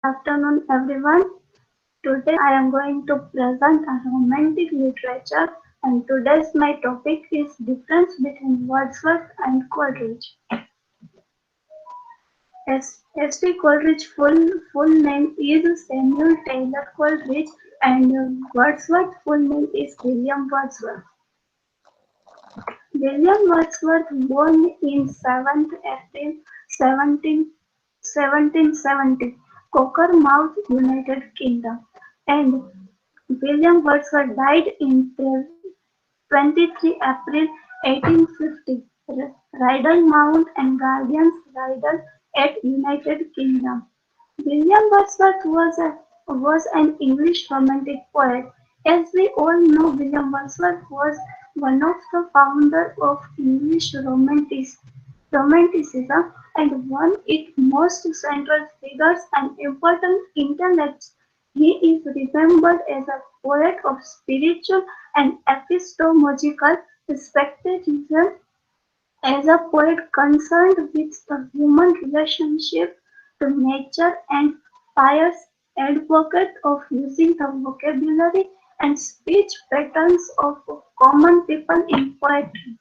Good afternoon, everyone. Today I am going to present a romantic literature, and today's my topic is difference between Wordsworth and Coleridge. S.T. Coleridge full name is Samuel Taylor Coleridge, and Wordsworth full name is William Wordsworth. William Wordsworth, born in 7th April 1770, Cockermouth, United Kingdom, and William Wordsworth died in 23 April 1850, Rydal Mount and Guardians, Rydal at United Kingdom. William Wordsworth was an English romantic poet. As we all know, William Wordsworth was one of the founders of English Romanticism and one of its most central figures and important intellects. He is remembered as a poet of spiritual and epistemological speculatism, as a poet concerned with the human relationship to nature and pious advocate of using the vocabulary and speech patterns of common people in poetry.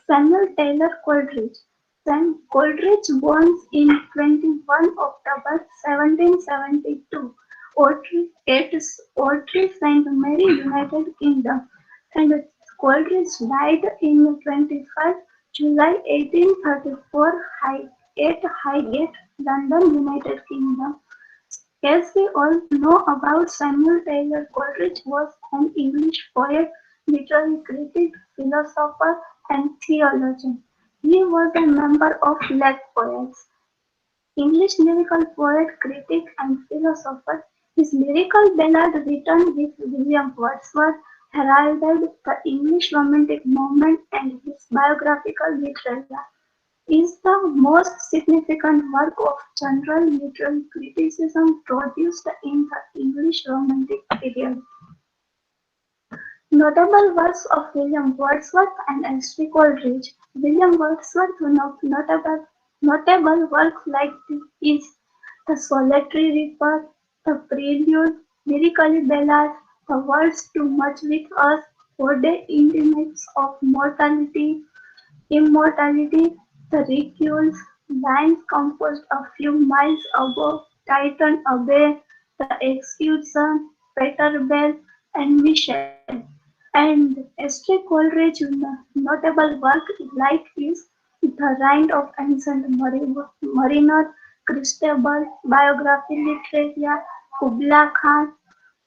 Samuel Taylor Coleridge. Sam Coleridge, born in 21 October 1772, Otley, at Otley, Saint Mary, United Kingdom, and Coleridge died in 25 July 1834 at Highgate, London, United Kingdom. As we all know about Samuel Taylor Coleridge was an English poet, literary critic, philosopher and theologian. He was a member of Black Poets, English lyrical poet, critic and philosopher. His lyrical ballad written with William Wordsworth heralded the English Romantic movement, and his biographical literature is the most significant work of general literary criticism produced in the English Romantic period. Notable works of William Wordsworth and H.T. Coleridge. William Wordsworth's notable works like is The Solitary Reaper, The Prelude, Lyrically Ballad, The World's Too Much With Us, Ode Intimates of Immortality, the Requiem, lines composed a few miles above Titan Abbey, the Execution, Peter Bell, and Michel. And S.T. Coleridge's notable work like is The Rind of Ancient Mariner, Christabel, Biography Literaria, Kubla Khan,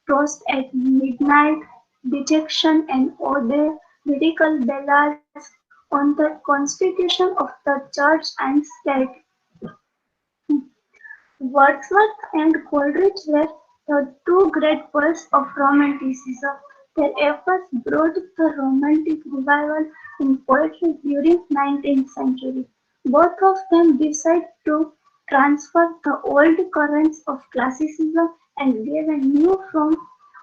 Frost at Midnight, Dejection and Ode, lyrical ballads on the constitution of the church and state. Wordsworth and Coleridge were the two great poets of Romanticism. Their efforts brought the Romantic revival in poetry during 19th century. Both of them decided to transfer the old currents of classicism and gave a new form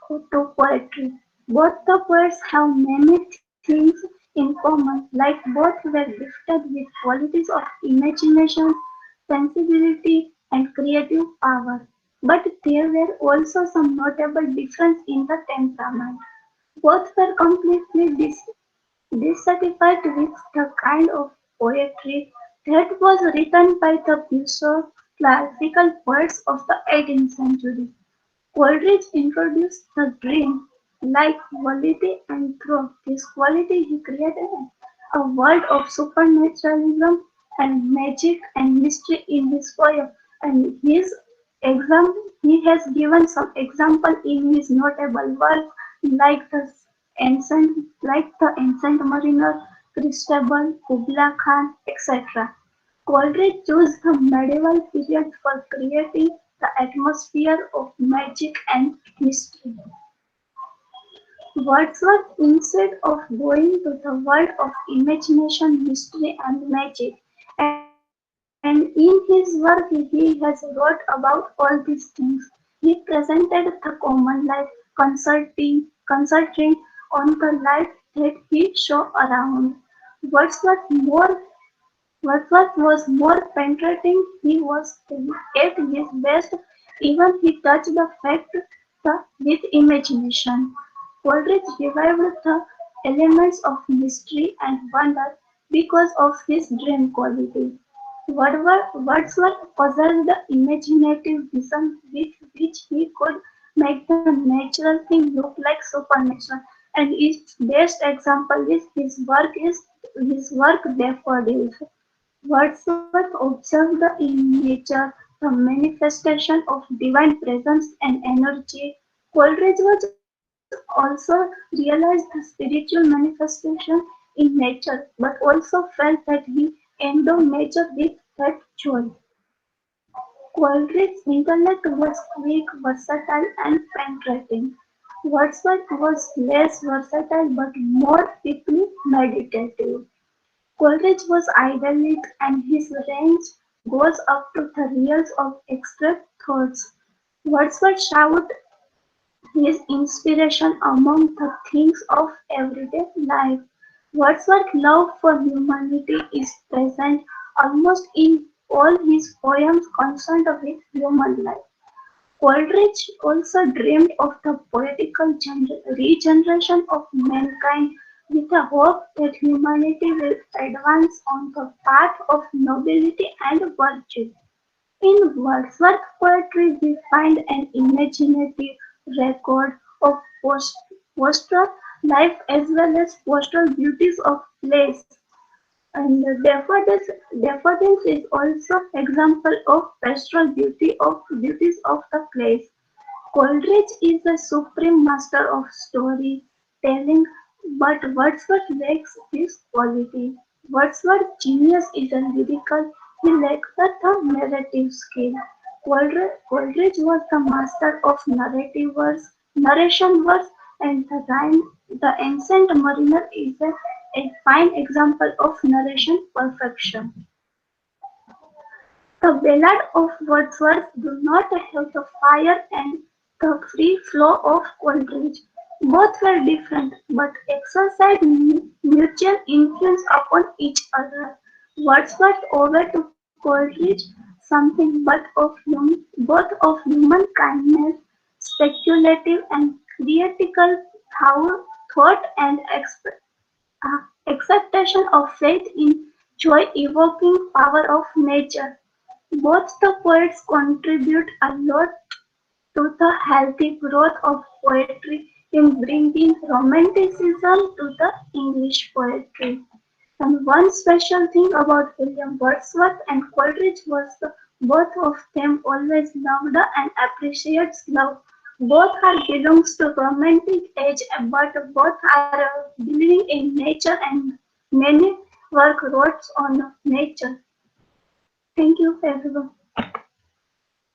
to poetry. Both the poets have many things in common, like both were gifted with qualities of imagination, sensibility, and creative power. But there were also some notable differences in the temperament. Both were completely dissatisfied with the kind of poetry that was written by the pure classical poets of the 18th century. Coleridge introduced the dream-like quality, and through this quality he created a world of supernaturalism and magic and mystery in his poem. And he has given some example in his notable work like the Ancient Mariner, Christabel, Kubla Khan, etc. Coleridge chose the medieval period for creating the atmosphere of magic and mystery. Wordsworth, instead of going to the world of imagination, mystery, and magic, and in his work he has wrote about all these things. He presented the common life, concentrating on the life that he saw around. Wordsworth more Wordsworth was more penetrating, he was at his best, even he touched the fact with imagination. Coleridge revived the elements of mystery and wonder because of his dream quality. Wordsworth possessed the imaginative vision with which he could make the natural thing look like supernatural, and its best example is his work Daffodils. Wordsworth observed in nature the manifestation of divine presence and energy. Coleridge was also realized the spiritual manifestation in nature, but also felt that he endowed nature with that joy. Coleridge's intellect was quick, versatile, and penetrating. Wordsworth was less versatile but more deeply meditative. Coleridge was idyllic, and his range goes up to the realms of abstract thoughts. Wordsworth showed his inspiration among the things of everyday life. Wordsworth's love for humanity is present almost in all his poems concerned with human life. Coleridge also dreamed of the poetical regeneration of mankind with a hope that humanity will advance on the path of nobility and virtue. In Wordsworth's poetry we find an imaginative record of postal life as well as postal beauties of place. And daffodils is also example of pastoral beauties of the place. Coleridge is the supreme master of storytelling, but Wordsworth lacks this quality. Wordsworth's genius is a lyrical, he lacks the narrative skill. Coleridge was the master of narrative verse, narration verse, and the rhyme. The Ancient Mariner is a fine example of narration perfection. The ballad of Wordsworth do not have the fire and the free flow of Coleridge. Both were different, but exercised mutual influence upon each other. Wordsworth owed to Coleridge something both of human kindness, speculative and critical thought and acceptation of faith in joy-evoking power of nature. Both the poets contribute a lot to the healthy growth of poetry in bringing romanticism to the English poetry. And one special thing about William Wordsworth and Coleridge was both of them always loved and appreciates love. Both are belongs to romantic age, but both are believing in nature and many work wrote on nature. Thank you everyone.